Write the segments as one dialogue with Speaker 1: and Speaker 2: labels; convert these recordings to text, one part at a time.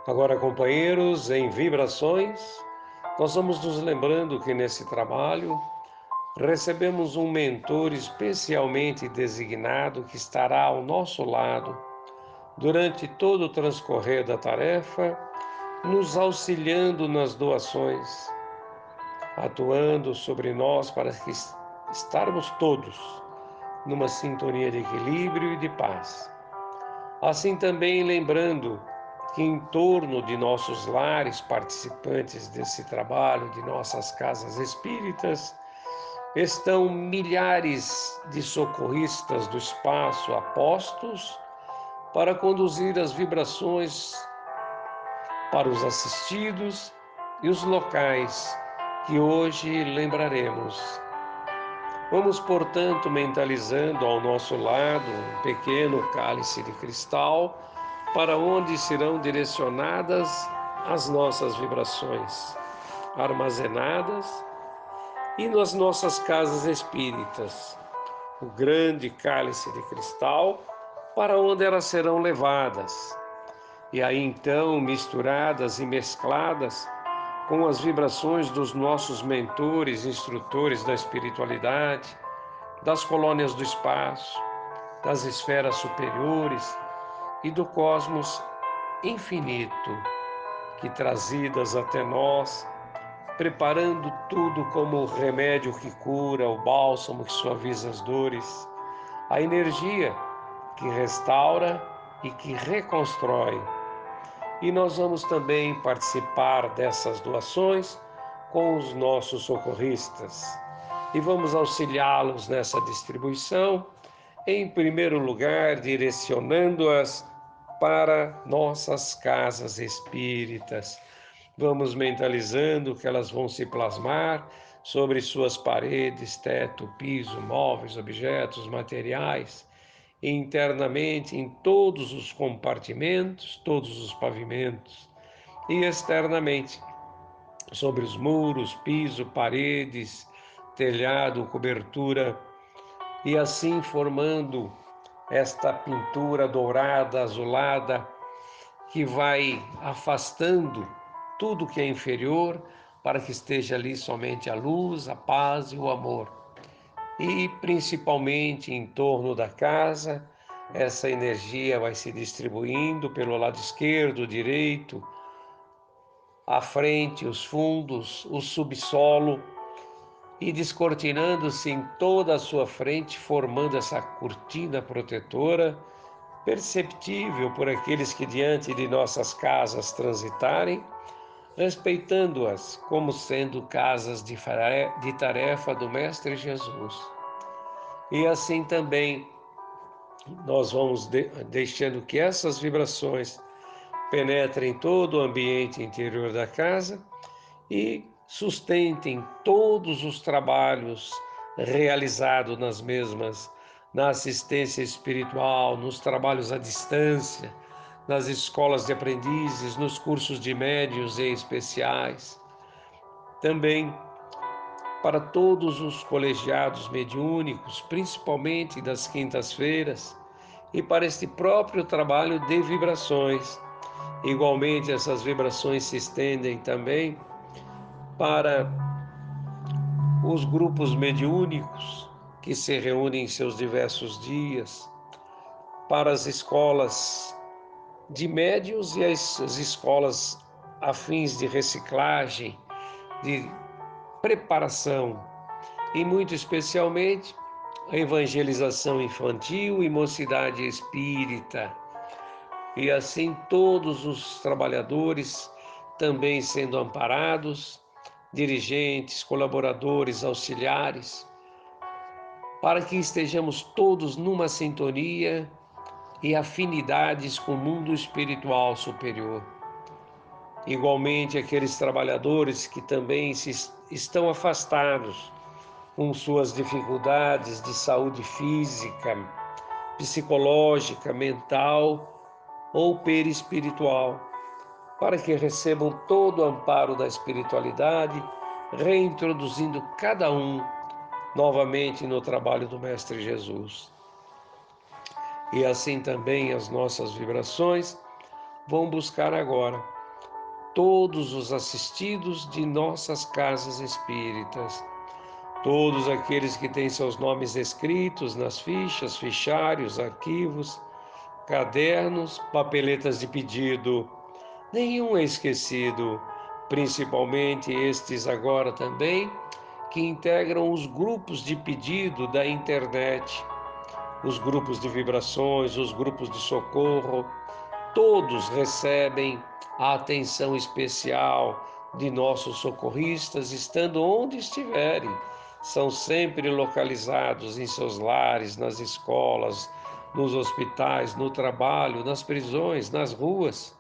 Speaker 1: Agora, companheiros, em vibrações, nós vamos nos lembrando que nesse trabalho recebemos um mentor especialmente designado que estará ao nosso lado durante todo o transcorrer da tarefa, nos auxiliando nas doações, atuando sobre nós para que estarmos todos numa sintonia de equilíbrio e de paz. Assim também lembrando que em torno de nossos lares, participantes desse trabalho, de nossas casas espíritas, estão milhares de socorristas do espaço apostos para conduzir as vibrações para os assistidos e os locais que hoje lembraremos. Vamos, portanto, mentalizando ao nosso lado um pequeno cálice de cristal para onde serão direcionadas as nossas vibrações, armazenadas e nas nossas casas espíritas. O grande cálice de cristal para onde elas serão levadas. E aí então misturadas e mescladas com as vibrações dos nossos mentores, instrutores da espiritualidade, das colônias do espaço, das esferas superiores e do cosmos infinito, que trazidas até nós, preparando tudo como o remédio que cura, o bálsamo que suaviza as dores, a energia que restaura e que reconstrói. E nós vamos também participar dessas doações com os nossos socorristas. E vamos auxiliá-los nessa distribuição, em primeiro lugar, direcionando-as para nossas casas espíritas. Vamos mentalizando que elas vão se plasmar sobre suas paredes, teto, piso, móveis, objetos, materiais, internamente em todos os compartimentos, todos os pavimentos, e externamente sobre os muros, piso, paredes, telhado, cobertura, e assim formando esta pintura dourada, azulada, que vai afastando tudo que é inferior para que esteja ali somente a luz, a paz e o amor. E principalmente em torno da casa, essa energia vai se distribuindo pelo lado esquerdo, direito, à frente, os fundos, o subsolo, e descortinando-se em toda a sua frente, formando essa cortina protetora, perceptível por aqueles que diante de nossas casas transitarem, respeitando-as como sendo casas de tarefa do Mestre Jesus. E assim também nós vamos deixando que essas vibrações penetrem todo o ambiente interior da casa e sustentem todos os trabalhos realizados nas mesmas, na assistência espiritual, nos trabalhos à distância, nas escolas de aprendizes, nos cursos de médiuns e especiais. Também para todos os colegiados mediúnicos, principalmente das quintas-feiras, e para este próprio trabalho de vibrações. Igualmente, essas vibrações se estendem também para os grupos mediúnicos que se reúnem em seus diversos dias, para as escolas de médiuns e as escolas afins de reciclagem, de preparação, e muito especialmente a evangelização infantil e mocidade espírita. E assim todos os trabalhadores também sendo amparados, dirigentes, colaboradores, auxiliares, para que estejamos todos numa sintonia e afinidades com o mundo espiritual superior. Igualmente, aqueles trabalhadores que também estão afastados com suas dificuldades de saúde física, psicológica, mental ou perispiritual, para que recebam todo o amparo da espiritualidade, reintroduzindo cada um novamente no trabalho do Mestre Jesus. E assim também as nossas vibrações vão buscar agora todos os assistidos de nossas casas espíritas, todos aqueles que têm seus nomes escritos nas fichas, fichários, arquivos, cadernos, papeletas de pedido. Nenhum é esquecido, principalmente estes agora também que integram os grupos de pedido da internet, os grupos de vibrações, os grupos de socorro. Todos recebem a atenção especial de nossos socorristas, estando onde estiverem. São sempre localizados em seus lares, nas escolas, nos hospitais, no trabalho, nas prisões, nas ruas.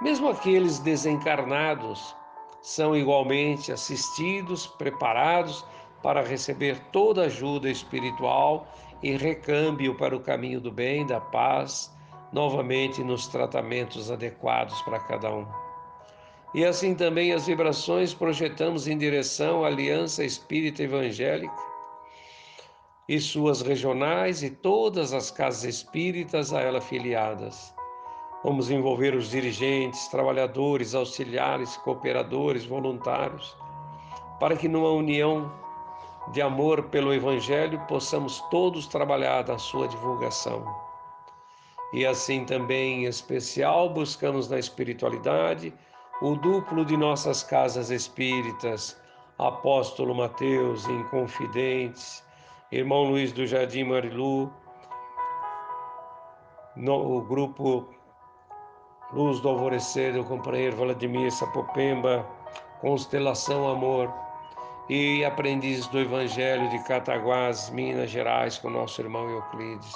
Speaker 1: Mesmo aqueles desencarnados são igualmente assistidos, preparados para receber toda ajuda espiritual e recâmbio para o caminho do bem, da paz, novamente nos tratamentos adequados para cada um. E assim também as vibrações projetamos em direção à Aliança Espírita Evangélica e suas regionais e todas as casas espíritas a ela filiadas. Vamos envolver os dirigentes, trabalhadores, auxiliares, cooperadores, voluntários, para que numa união de amor pelo Evangelho possamos todos trabalhar na sua divulgação. E assim também, em especial, buscamos na espiritualidade o duplo de nossas casas espíritas, Apóstolo Mateus, Inconfidentes, Irmão Luiz do Jardim Marilu, o grupo Luz do Alvorecer, do companheiro Vladimir Sapopemba, Constelação Amor e Aprendizes do Evangelho de Cataguás, Minas Gerais, com nosso irmão Euclides.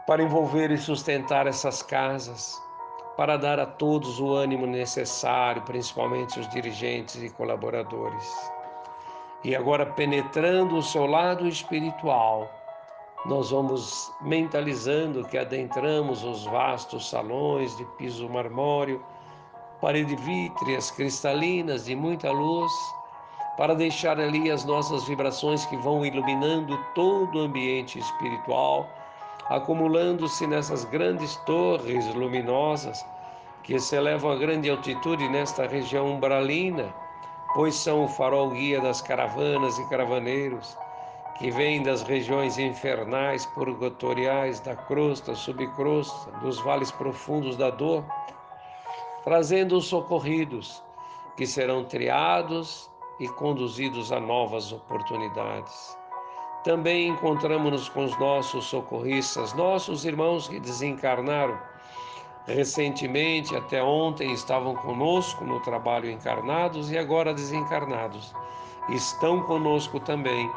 Speaker 1: Para envolver e sustentar essas casas, para dar a todos o ânimo necessário, principalmente os dirigentes e colaboradores. E agora, penetrando o seu lado espiritual, nós vamos mentalizando que adentramos os vastos salões de piso marmóreo, parede vítreas, cristalinas, de muita luz, para deixar ali as nossas vibrações que vão iluminando todo o ambiente espiritual, acumulando-se nessas grandes torres luminosas que se elevam a grande altitude nesta região umbralina, pois são o farol guia das caravanas e caravaneiros que vêm das regiões infernais, purgatoriais, da crosta, subcrosta, dos vales profundos da dor, trazendo os socorridos, que serão triados e conduzidos a novas oportunidades. Também encontramos-nos com os nossos socorristas, nossos irmãos que desencarnaram recentemente, até ontem estavam conosco no trabalho encarnados e agora desencarnados. Estão conosco também,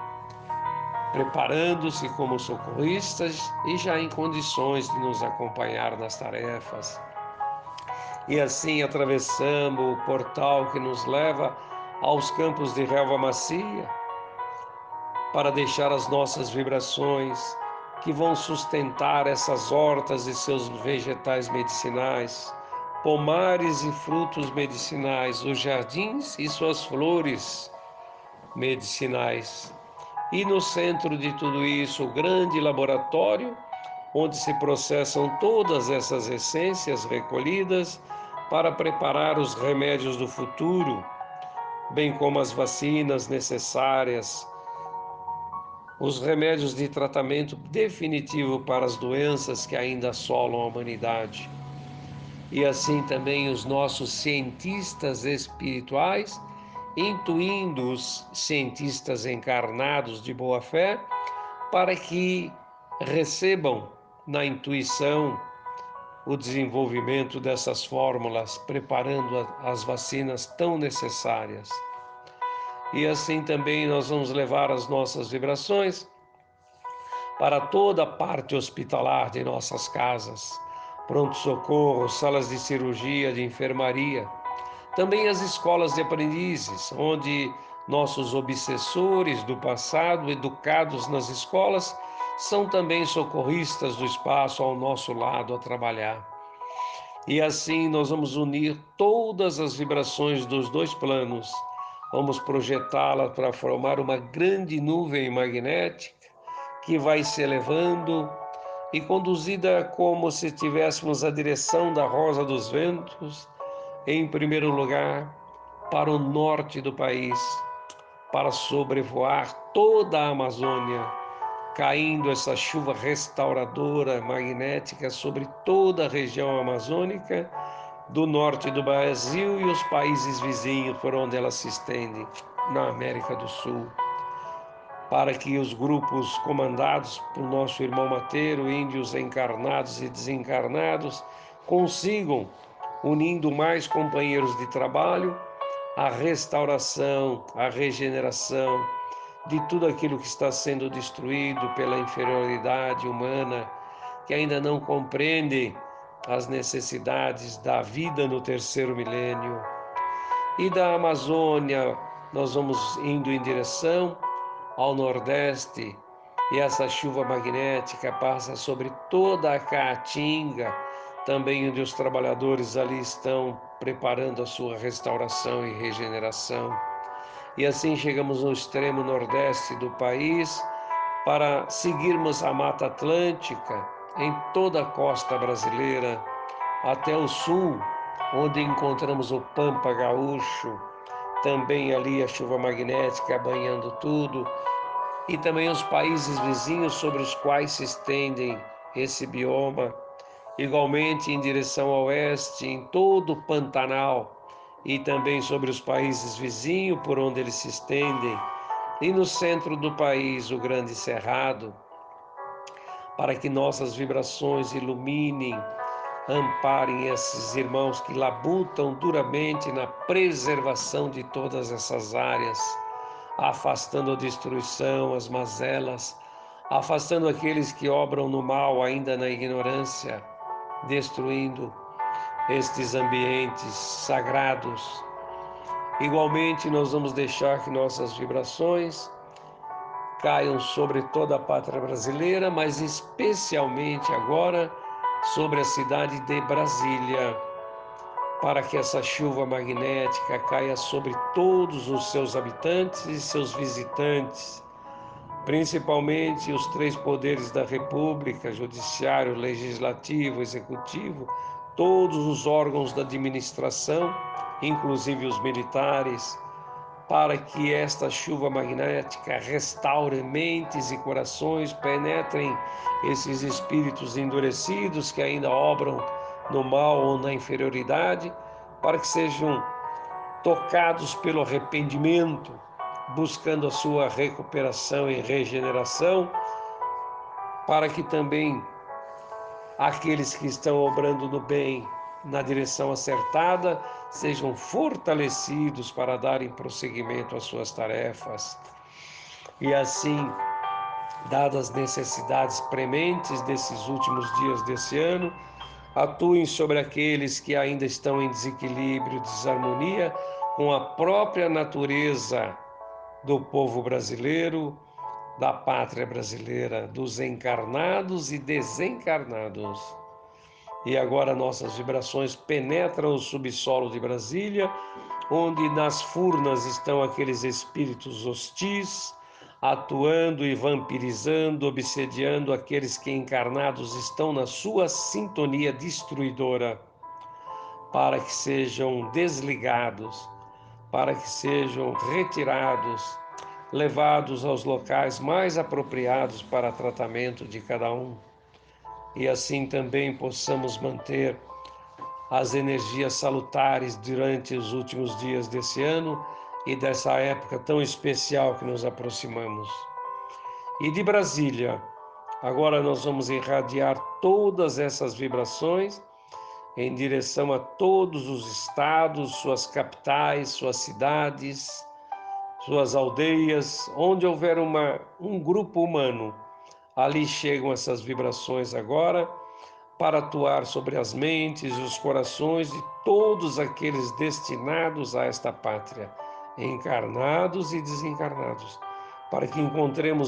Speaker 1: preparando-se como socorristas e já em condições de nos acompanhar nas tarefas. E assim atravessamos o portal que nos leva aos campos de relva macia, para deixar as nossas vibrações que vão sustentar essas hortas e seus vegetais medicinais, pomares e frutos medicinais, os jardins e suas flores medicinais. E no centro de tudo isso, o grande laboratório, onde se processam todas essas essências recolhidas para preparar os remédios do futuro, bem como as vacinas necessárias, os remédios de tratamento definitivo para as doenças que ainda assolam a humanidade. E assim também os nossos cientistas espirituais, intuindo os cientistas encarnados de boa fé, para que recebam na intuição o desenvolvimento dessas fórmulas, preparando as vacinas tão necessárias. E assim também nós vamos levar as nossas vibrações para toda a parte hospitalar de nossas casas, pronto-socorro, salas de cirurgia, de enfermaria, também as escolas de aprendizes, onde nossos obsessores do passado, educados nas escolas, são também socorristas do espaço ao nosso lado a trabalhar. E assim nós vamos unir todas as vibrações dos dois planos, Vamos projetá-la para formar uma grande nuvem magnética que vai se elevando e conduzida como se tivéssemos a direção da Rosa dos Ventos, em primeiro lugar, para o norte do país, para sobrevoar toda a Amazônia, caindo essa chuva restauradora magnética sobre toda a região amazônica do norte do Brasil e os países vizinhos por onde ela se estende na América do Sul, para que os grupos comandados por nosso irmão Mateiro, índios encarnados e desencarnados, consigam, unindo mais companheiros de trabalho, a restauração, a regeneração de tudo aquilo que está sendo destruído pela inferioridade humana, que ainda não compreende as necessidades da vida no terceiro milênio. E da Amazônia, nós vamos indo em direção ao nordeste, e essa chuva magnética passa sobre toda a Caatinga, também onde os trabalhadores ali estão preparando a sua restauração e regeneração. E assim chegamos no extremo nordeste do país para seguirmos a Mata Atlântica em toda a costa brasileira, até o sul, onde encontramos o Pampa Gaúcho, também ali a chuva magnética banhando tudo, e também os países vizinhos sobre os quais se estendem esse bioma, igualmente em direção ao oeste, em todo o Pantanal, e também sobre os países vizinhos por onde eles se estendem, e no centro do país, o Grande Cerrado, para que nossas vibrações iluminem, amparem esses irmãos que labutam duramente na preservação de todas essas áreas, afastando a destruição, as mazelas, afastando aqueles que obram no mal ainda na ignorância, destruindo estes ambientes sagrados. Igualmente, nós vamos deixar que nossas vibrações caiam sobre toda a pátria brasileira, mas especialmente agora sobre a cidade de Brasília, para que essa chuva magnética caia sobre todos os seus habitantes e seus visitantes, principalmente os três poderes da República, Judiciário, Legislativo, Executivo, todos os órgãos da administração, inclusive os militares, para que esta chuva magnética restaure mentes e corações, penetrem esses espíritos endurecidos que ainda obram no mal ou na inferioridade, para que sejam tocados pelo arrependimento, buscando a sua recuperação e regeneração, para que também aqueles que estão obrando no bem, na direção acertada, sejam fortalecidos para darem prosseguimento às suas tarefas. E assim, dadas as necessidades prementes desses últimos dias desse ano, atuem sobre aqueles que ainda estão em desequilíbrio, desarmonia com a própria natureza do povo brasileiro, da pátria brasileira, dos encarnados e desencarnados. E agora nossas vibrações penetram o subsolo de Brasília, onde nas furnas estão aqueles espíritos hostis, atuando e vampirizando, obsediando aqueles que encarnados estão na sua sintonia destruidora, para que sejam desligados, para que sejam retirados, levados aos locais mais apropriados para tratamento de cada um. E assim também possamos manter as energias salutares durante os últimos dias desse ano e dessa época tão especial que nos aproximamos. E de Brasília, agora nós vamos irradiar todas essas vibrações em direção a todos os estados, suas capitais, suas cidades, suas aldeias, onde houver um grupo humano. Ali chegam essas vibrações agora para atuar sobre as mentes e os corações de todos aqueles destinados a esta pátria, encarnados e desencarnados, para que encontremos